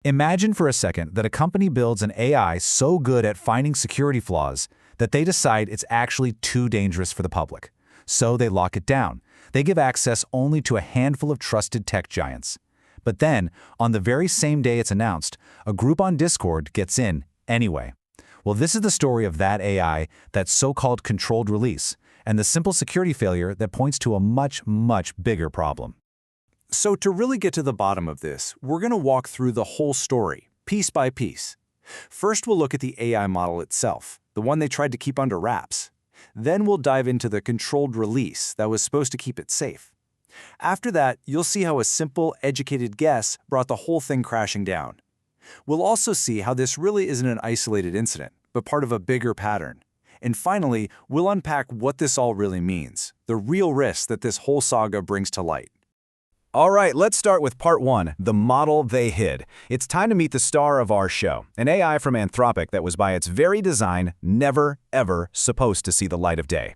Imagine for a second that a company builds an AI so good at finding security flaws that they decide it's actually too dangerous for the public. So they lock it down. They give access only to a handful of trusted tech giants. But then, on the very same day it's announced, a group on Discord gets in anyway. Well, this is the story of that AI, that so-called controlled release, and the simple security failure that points to a much, much bigger problem. So to really get to the bottom of this, we're going to walk through the whole story, piece by piece. First, we'll look at the AI model itself, the one they tried to keep under wraps. Then we'll dive into the controlled release that was supposed to keep it safe. After that, you'll see how a simple, educated guess brought the whole thing crashing down. We'll also see how this really isn't an isolated incident, but part of a bigger pattern. And finally, we'll unpack what this all really means, the real risks that this whole saga brings to light. All right, let's start with part 1, the model they hid. It's time to meet the star of our show, an AI from Anthropic that was by its very design never, ever supposed to see the light of day.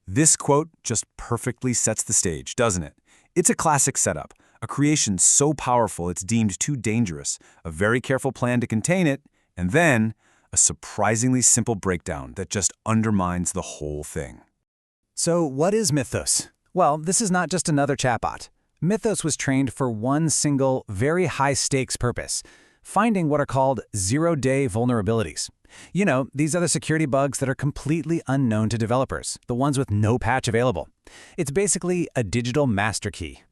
This quote just perfectly sets the stage, doesn't it? It's a classic setup, a creation so powerful it's deemed too dangerous, a very careful plan to contain it, and then a surprisingly simple breakdown that just undermines the whole thing. So what is Mythos? Well, this is not just another chatbot. Mythos was trained for one single, very high-stakes purpose, finding what are called zero-day vulnerabilities. You know, these are the security bugs that are completely unknown to developers, the ones with no patch available. It's basically a digital master key.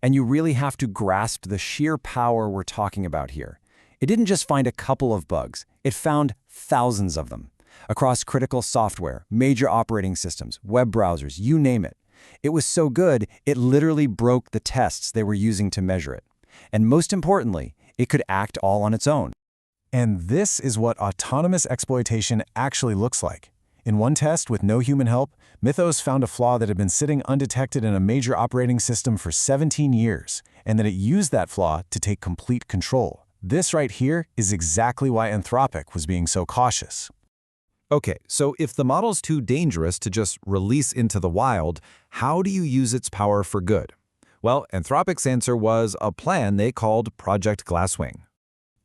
And you really have to grasp the sheer power we're talking about here. It didn't just find a couple of bugs, it found thousands of them. Across critical software, major operating systems, web browsers, you name it. It was so good, it literally broke the tests they were using to measure it. And most importantly, it could act all on its own. And this is what autonomous exploitation actually looks like. In one test with no human help, Mythos found a flaw that had been sitting undetected in a major operating system for 17 years, and that it used that flaw to take complete control. This right here is exactly why Anthropic was being so cautious. Okay, so if the model's too dangerous to just release into the wild, how do you use its power for good? Well, Anthropic's answer was a plan they called Project Glasswing.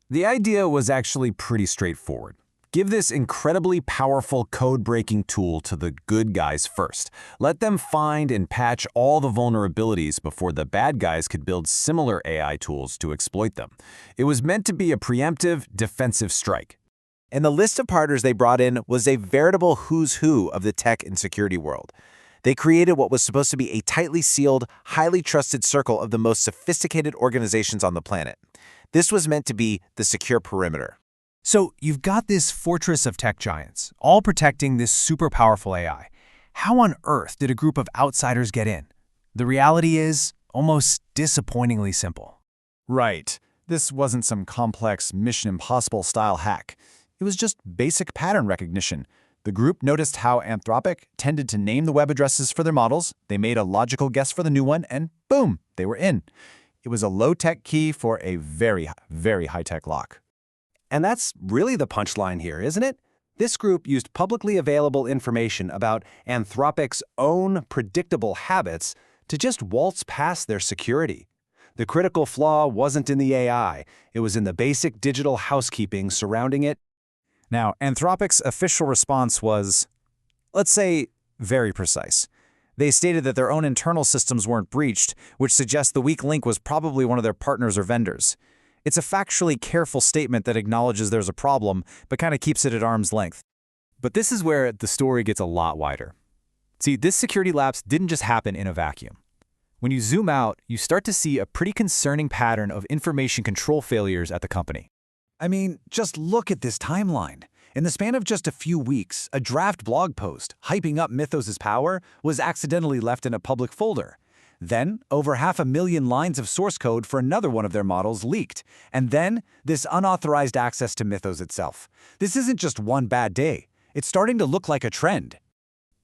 The idea was actually pretty straightforward. Give this incredibly powerful code-breaking tool to the good guys first. Let them find and patch all the vulnerabilities before the bad guys could build similar AI tools to exploit them. It was meant to be a preemptive, defensive strike. And the list of partners they brought in was a veritable who's who of the tech and security world. They created what was supposed to be a tightly sealed, highly trusted circle of the most sophisticated organizations on the planet. This was meant to be the secure perimeter. So you've got this fortress of tech giants, all protecting this super powerful AI. How on earth did a group of outsiders get in? The reality is almost disappointingly simple. Right. This wasn't some complex Mission Impossible style hack. It was just basic pattern recognition. The group noticed how Anthropic tended to name the web addresses for their models, they made a logical guess for the new one, and boom, they were in. It was a low-tech key for a very, very high-tech lock. And that's really the punchline here, isn't it? This group used publicly available information about Anthropic's own predictable habits to just waltz past their security. The critical flaw wasn't in the AI, it was in the basic digital housekeeping surrounding it. Now, Anthropic's official response was, let's say, very precise. They stated that their own internal systems weren't breached, which suggests the weak link was probably one of their partners or vendors. It's a factually careful statement that acknowledges there's a problem, but kind of keeps it at arm's length. But this is where the story gets a lot wider. See, this security lapse didn't just happen in a vacuum. When you zoom out, you start to see a pretty concerning pattern of information control failures at the company. I mean, just look at this timeline. In the span of just a few weeks, a draft blog post hyping up Mythos' power was accidentally left in a public folder. Then, over 500,000 lines of source code for another one of their models leaked. And then, this unauthorized access to Mythos itself. This isn't just one bad day. It's starting to look like a trend.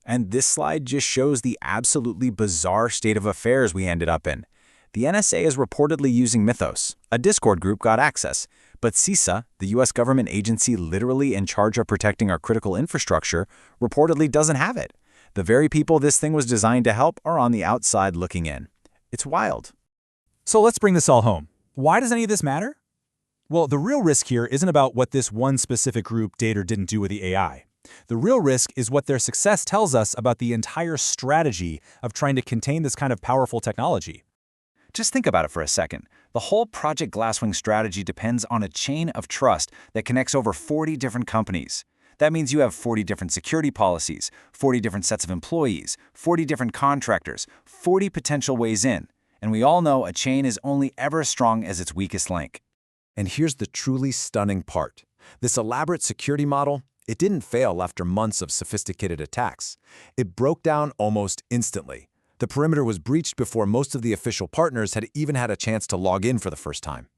And this slide just shows the absolutely bizarre state of affairs we ended up in. The NSA is reportedly using Mythos. A Discord group got access. But CISA, the US government agency literally in charge of protecting our critical infrastructure, reportedly doesn't have it. The very people this thing was designed to help are on the outside looking in. It's wild. So let's bring this all home. Why does any of this matter? Well, the real risk here isn't about what this one specific group did or didn't do with the AI. The real risk is what their success tells us about the entire strategy of trying to contain this kind of powerful technology. Just think about it for a second. The whole Project Glasswing strategy depends on a chain of trust that connects over 40 different companies. That means you have 40 different security policies, 40 different sets of employees, 40 different contractors, 40 potential ways in. And we all know a chain is only ever as strong as its weakest link. And here's the truly stunning part. This elaborate security model, it didn't fail after months of sophisticated attacks. It broke down almost instantly. The perimeter was breached before most of the official partners had even had a chance to log in for the first time.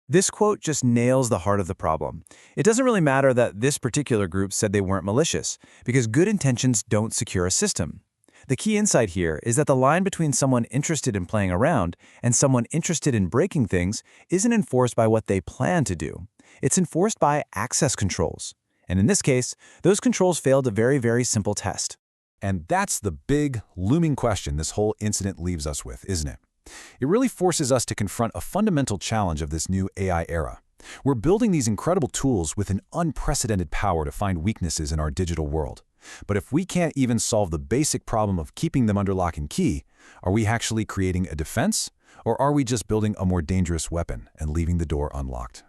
This quote just nails the heart of the problem. It doesn't really matter that this particular group said they weren't malicious, because good intentions don't secure a system. The key insight here is that the line between someone interested in playing around and someone interested in breaking things isn't enforced by what they plan to do. It's enforced by access controls. And in this case, those controls failed a very, very simple test. And that's the big, looming question this whole incident leaves us with, isn't it? It really forces us to confront a fundamental challenge of this new AI era. We're building these incredible tools with an unprecedented power to find weaknesses in our digital world. But if we can't even solve the basic problem of keeping them under lock and key, are we actually creating a defense? Or are we just building a more dangerous weapon and leaving the door unlocked?